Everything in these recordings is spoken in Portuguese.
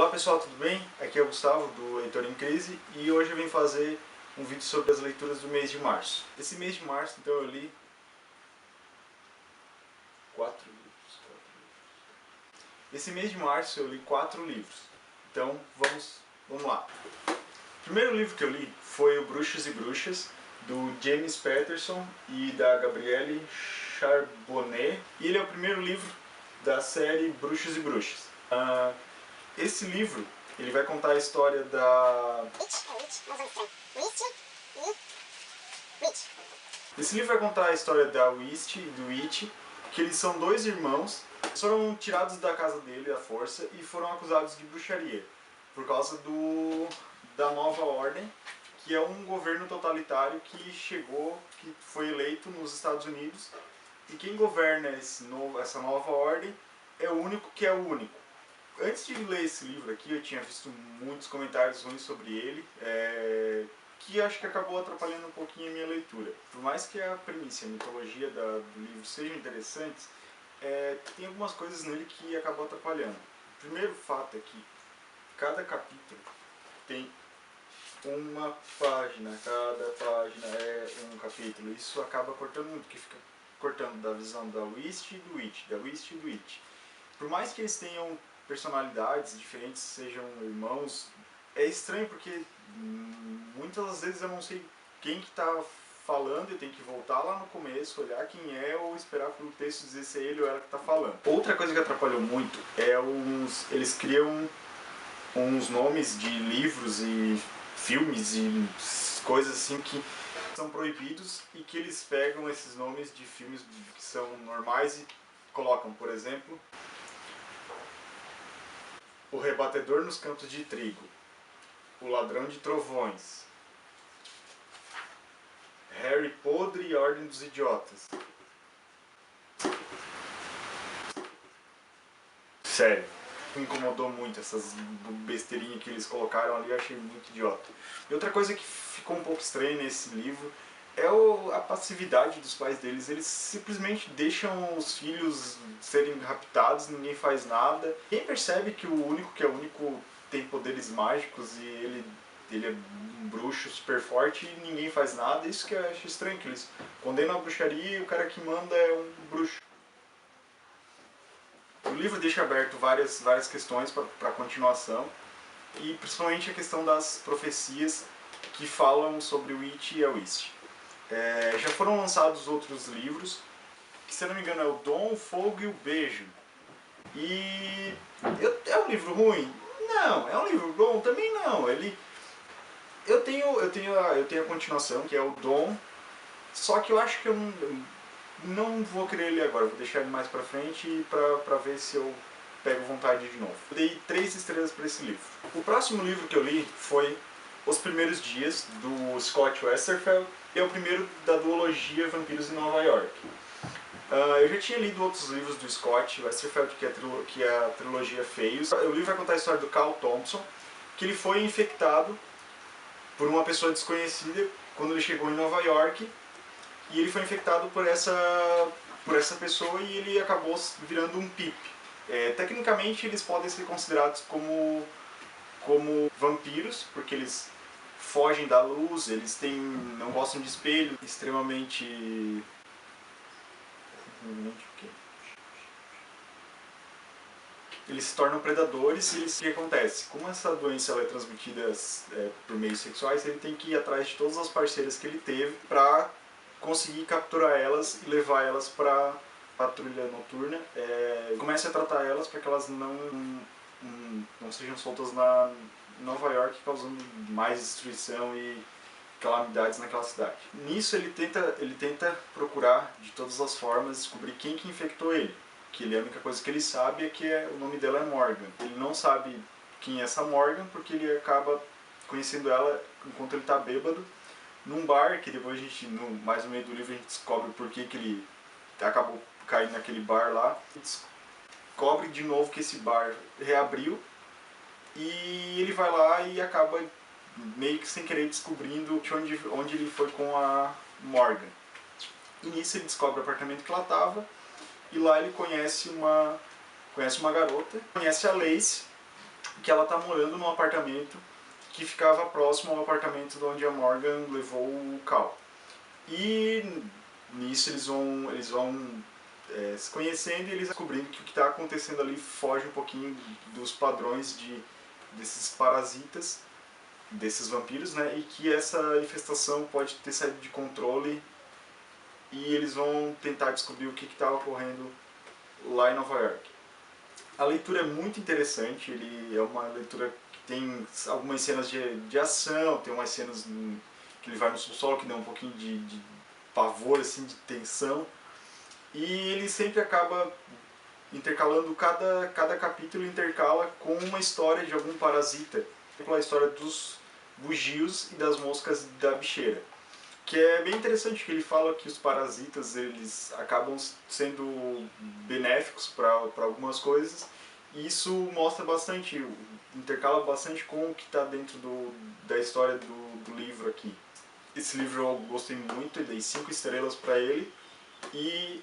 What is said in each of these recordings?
Olá pessoal, tudo bem? Aqui é o Gustavo do Leitor em Crise e hoje eu vim fazer um vídeo sobre as leituras do mês de março. Esse mês de março, então, eu li 4 livros. Esse mês de março eu li 4 livros. Então vamos lá. O primeiro livro que eu li foi o Bruxos e Bruxas, do James Patterson e da Gabrielle Charbonnet. E ele é o primeiro livro da série Bruxos e Bruxas. Esse livro, ele vai contar a história da... Esse livro vai contar a história da Witch e do Witch, que eles são dois irmãos, foram tirados da casa dele à força e foram acusados de bruxaria, por causa da Nova Ordem, que é um governo totalitário que foi eleito nos Estados Unidos, e quem governa essa nova ordem é o único que é o único. Antes de ler esse livro aqui, eu tinha visto muitos comentários ruins sobre ele, que acho que acabou atrapalhando um pouquinho a minha leitura. Por mais que a premissa e a mitologia do livro sejam interessantes, tem algumas coisas nele que acabou atrapalhando. O primeiro fato é que cada capítulo tem uma página, cada página é um capítulo. Isso acaba cortando muito, porque fica cortando da visão da Witch e do Witch, da Witch e do Witch. Por mais que eles tenham personalidades diferentes, sejam irmãos, é estranho porque muitas das vezes eu não sei quem que está falando, eu tenho que voltar lá no começo, olhar quem é ou esperar pelo texto dizer se é ele ou ela que está falando. Outra coisa que atrapalhou muito é eles criam uns nomes de livros e filmes e coisas assim que são proibidos e que eles pegam esses nomes de filmes que são normais e colocam, por exemplo, O Rebatedor nos Campos de Trigo, O Ladrão de Trovões, Harry Podre e a Ordem dos Idiotas. Sério, me incomodou muito essas besteirinhas que eles colocaram ali, eu achei muito idiota. E outra coisa que ficou um pouco estranha nesse livro é a passividade dos pais deles. Eles simplesmente deixam os filhos serem raptados, ninguém faz nada. Quem percebe que o único que é único tem poderes mágicos e ele é um bruxo super forte e ninguém faz nada? Isso que eu acho estranho, que eles condenam a bruxaria e o cara que manda é um bruxo. O livro deixa aberto várias questões para a continuação, e principalmente a questão das profecias que falam sobre o Witch e a Witch. Já foram lançados outros livros, que se eu não me engano é o Dom, o Fogo e o Beijo. E é um livro ruim? Não. É um livro bom? Também não. Eu tenho a continuação, que é o Dom, só que eu acho que eu não vou querer ler agora, vou deixar ele mais pra frente pra ver se eu pego vontade de novo. Eu dei 3 estrelas para esse livro. O próximo livro que eu li foi Os Primeiros Dias, do Scott Westerfeld, e é o primeiro da duologia Vampiros em Nova York. Eu já tinha lido outros livros do Scott Westerfeld, que é a trilogia Feios. O livro vai contar a história do Carl Thompson, que ele foi infectado por uma pessoa desconhecida quando ele chegou em Nova York, e ele foi infectado por essa pessoa e ele acabou virando um pip. Tecnicamente eles podem ser considerados como vampiros, porque eles fogem da luz, eles não gostam de espelho, extremamente... Eles se tornam predadores e o que acontece? Como essa doença ela é transmitida por meios sexuais, ele tem que ir atrás de todas as parceiras que ele teve para conseguir capturar elas e levar elas para patrulha noturna. Comece a tratar elas para que elas não sejam soltas na Nova York, causando mais destruição e calamidades naquela cidade. Nisso ele tenta procurar de todas as formas descobrir quem que infectou ele. Que a única coisa que ele sabe é que o nome dela é Morgan. Ele não sabe quem é essa Morgan porque ele acaba conhecendo ela enquanto ele está bêbado num bar, que depois a gente, mais no meio do livro, a gente descobre por que ele acabou caindo naquele bar lá. Descobre de novo que esse bar reabriu e ele vai lá e acaba meio que sem querer descobrindo onde ele foi com a Morgan. E nisso ele descobre o apartamento que ela estava e lá ele conhece uma garota, conhece a Lacey, que ela tá morando num apartamento que ficava próximo ao apartamento de onde a Morgan levou o Cal. E nisso eles vão se conhecendo e eles descobrindo que o que está acontecendo ali foge um pouquinho dos padrões desses parasitas, desses vampiros, né? E que essa infestação pode ter saído de controle e eles vão tentar descobrir o que está ocorrendo lá em Nova York. A leitura é muito interessante, ele é uma leitura que tem algumas cenas de ação, tem umas cenas que ele vai no subsolo que dá um pouquinho de pavor, assim, de tensão. E ele sempre acaba intercalando, cada capítulo intercala com uma história de algum parasita. Tipo a história dos bugios e das moscas da bicheira. Que é bem interessante, porque ele fala que os parasitas eles acabam sendo benéficos para algumas coisas. E isso mostra bastante, intercala bastante com o que está dentro da história do livro aqui. Esse livro eu gostei muito, eu dei 5 estrelas para ele. E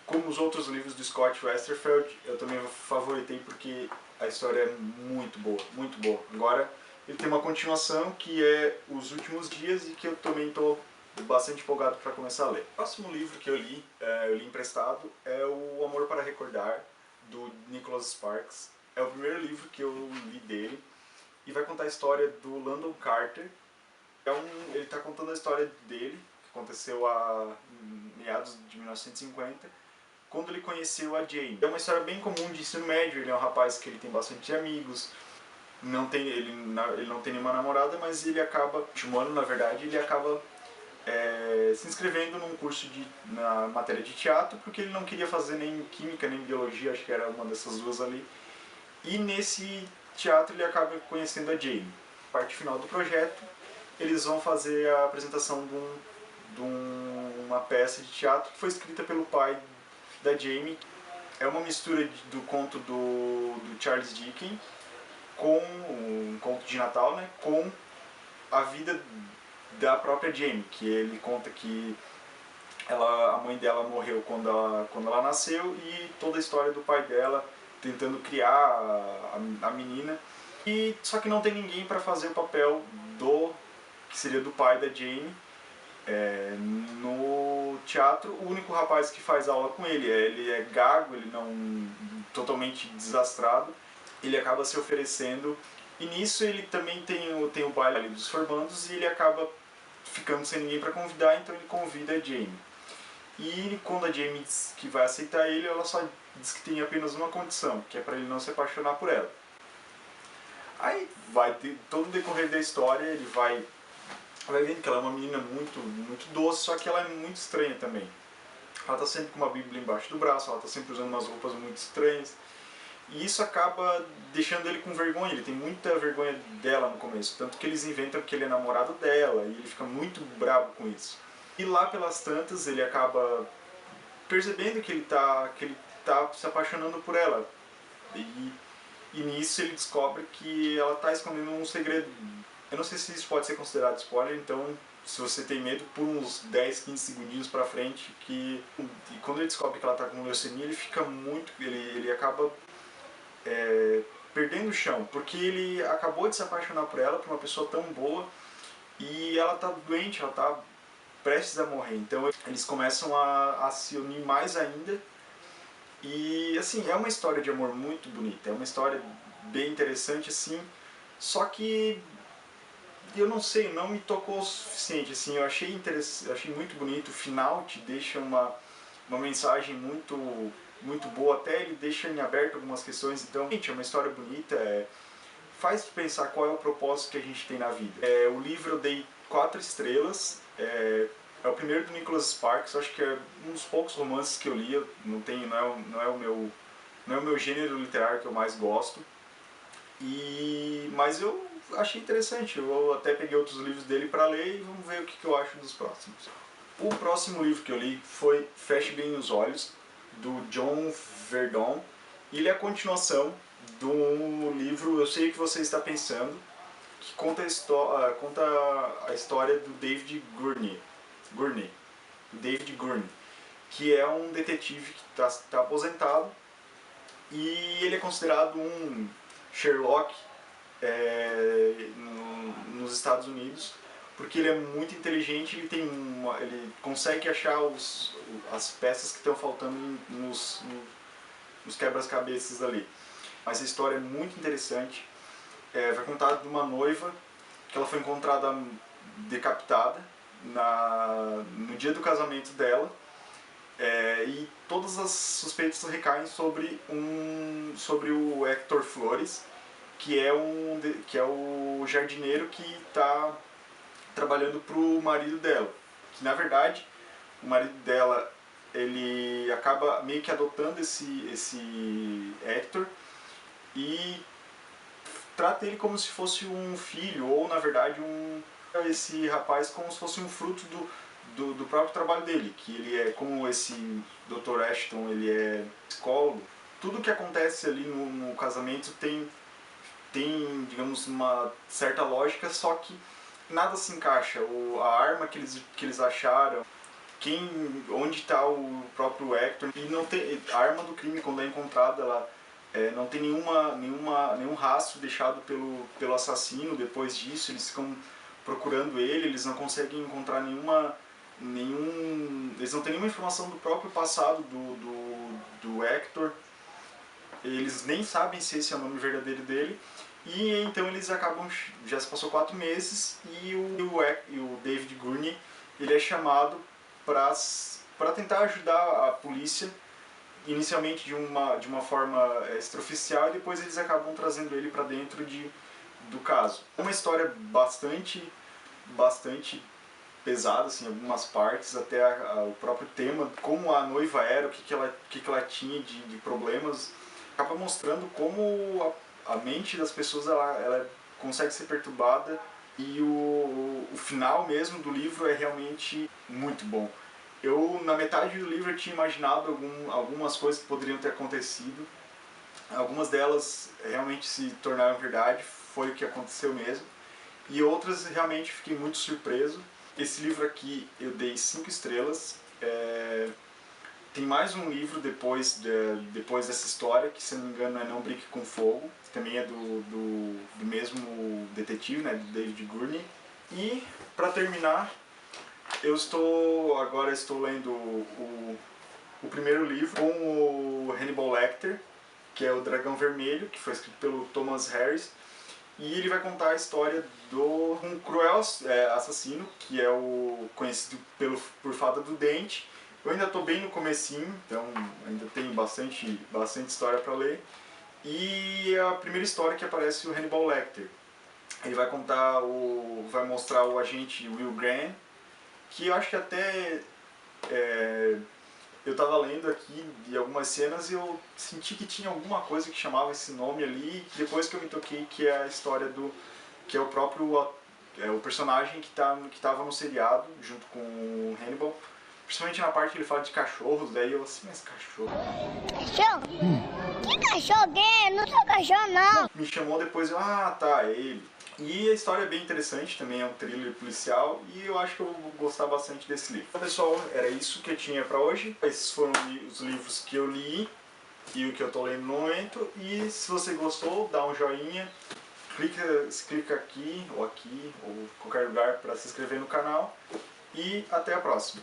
como os outros livros do Scott Westerfeld, eu também favoritei porque a história é muito boa, muito boa. Agora ele tem uma continuação que é Os Últimos Dias e que eu também estou bastante empolgado para começar a ler. O próximo livro que eu li emprestado, é O Amor para Recordar, do Nicholas Sparks. É o primeiro livro que eu li dele e vai contar a história do Landon Carter. Ele está contando a história dele, que aconteceu em meados de 1950, quando ele conheceu a Jane. É uma história bem comum de ensino médio, ele é um rapaz que ele tem bastante amigos, ele não tem nenhuma namorada, mas ele acaba, último ano na verdade, ele acaba se inscrevendo num curso na matéria de teatro, porque ele não queria fazer nem química, nem biologia, acho que era uma dessas duas ali. E nesse teatro ele acaba conhecendo a Jane. Na parte final do projeto, eles vão fazer a apresentação de uma peça de teatro que foi escrita pelo pai da Jamie. É uma mistura do conto do Charles Dickens com um conto de Natal, né, com a vida da própria Jamie, que ele conta que a mãe dela morreu quando ela nasceu e toda a história do pai dela tentando criar a menina. Só que não tem ninguém para fazer o papel que seria do pai da Jamie. No teatro, o único rapaz que faz aula com ele é gago, ele não totalmente desastrado. Ele acaba se oferecendo e nisso ele também tem o baile dos formandos e ele acaba ficando sem ninguém para convidar, então ele convida a Jamie. E quando a Jamie diz que vai aceitar ele, ela só diz que tem apenas uma condição, que é para ele não se apaixonar por ela. Aí vai ter todo o decorrer da história, ele vai vendo que ela é uma menina muito, muito doce, só que ela é muito estranha também. Ela está sempre com uma bíblia embaixo do braço, ela está sempre usando umas roupas muito estranhas. E isso acaba deixando ele com vergonha, ele tem muita vergonha dela no começo. Tanto que eles inventam que ele é namorado dela e ele fica muito bravo com isso. E lá pelas tantas ele acaba percebendo que ele tá se apaixonando por ela. E nisso ele descobre que ela está escondendo um segredo. Eu não sei se isso pode ser considerado spoiler, então se você tem medo, por uns 10, 15 segundinhos pra frente, e quando ele descobre que ela está com leucemia, ele fica muito... ele acaba perdendo o chão, porque ele acabou de se apaixonar por ela, por uma pessoa tão boa, e ela está doente, ela está prestes a morrer. Então eles começam a se unir mais ainda. E assim, é uma história de amor muito bonita, é uma história bem interessante assim, só que eu não sei, não me tocou o suficiente, assim, eu achei muito bonito, o final te deixa uma mensagem muito boa, até ele deixa em aberto algumas questões, então, gente, é uma história bonita, faz pensar qual é o propósito que a gente tem na vida. O livro eu dei 4 estrelas, é o primeiro do Nicholas Sparks, acho que é um dos poucos romances que eu li, não é o meu gênero literário que eu mais gosto, mas eu achei interessante, eu até peguei outros livros dele para ler e vamos ver o que eu acho dos próximos. O próximo livro que eu li foi Feche Bem os Olhos, do John Verdon. Ele é a continuação do livro Eu Sei O Que Você Está Pensando, que conta a história do David Gurney, que é um detetive que está aposentado e ele é considerado um Sherlock nos Estados Unidos, porque ele é muito inteligente, ele consegue achar as peças que estão faltando nos quebra-cabeças ali. Mas a história é muito interessante. Vai contar de uma noiva que ela foi encontrada decapitada no dia do casamento dela, e todas as suspeitas recaem sobre o Hector Flores, que é o jardineiro que está trabalhando para o marido dela. Que na verdade o marido dela, ele acaba meio que adotando esse Hector e trata ele como se fosse um filho, ou na verdade esse rapaz como se fosse um fruto do próprio trabalho dele, que ele é, como esse Dr. Ashton, ele é psicólogo. Tudo que acontece ali no casamento tem, digamos, uma certa lógica, só que nada se encaixa. A arma que eles acharam, onde está o próprio Hector, e não tem, a arma do crime, quando é encontrada, ela não tem nenhum rastro deixado pelo assassino. Depois disso eles ficam procurando ele, eles não conseguem encontrar eles não têm nenhuma informação do próprio passado do Hector. Eles nem sabem se esse é o nome verdadeiro dele. E então eles acabam, já se passou 4 meses, e o David Gurney, ele é chamado para tentar ajudar a polícia, inicialmente de uma forma extraoficial, e depois eles acabam trazendo ele para dentro do caso. É uma história bastante pesada, assim, em algumas partes, até o próprio tema, como a noiva era, o que ela tinha de problemas, acaba mostrando como a mente das pessoas ela consegue ser perturbada, e o final mesmo do livro é realmente muito bom. Eu, na metade do livro, eu tinha imaginado algumas coisas que poderiam ter acontecido. Algumas delas realmente se tornaram verdade, foi o que aconteceu mesmo. E outras realmente fiquei muito surpreso. Esse livro aqui eu dei 5 estrelas. Tem mais um livro depois dessa história, que se não me engano é Não Brinque com Fogo, que também é do mesmo detetive, né, do David Gurney. E, para terminar, agora estou lendo o primeiro livro com o Hannibal Lecter, que é O Dragão Vermelho, que foi escrito pelo Thomas Harris. E ele vai contar a história um cruel assassino, que é conhecido por Fada do Dente. Eu ainda estou bem no comecinho, então ainda tem bastante história para ler. E é a primeira história que aparece o Hannibal Lecter. Ele vai vai mostrar o agente Will Graham, que eu acho que até eu estava lendo aqui de algumas cenas e eu senti que tinha alguma coisa que chamava esse nome ali, depois que eu me toquei que é a história que é o próprio o personagem que estava no seriado junto com o Hannibal, principalmente na parte que ele fala de cachorros. Daí eu assim, mas cachorro? Cachorro? Que cachorro? Não sou cachorro, não. Me chamou depois, tá, é ele. E a história é bem interessante, também é um thriller policial, e eu acho que eu vou gostar bastante desse livro. Então, pessoal, era isso que eu tinha pra hoje. Esses foram os livros que eu li e o que eu tô lendo no momento. E se você gostou, dá um joinha, clica aqui ou qualquer lugar para se inscrever no canal. E até a próxima.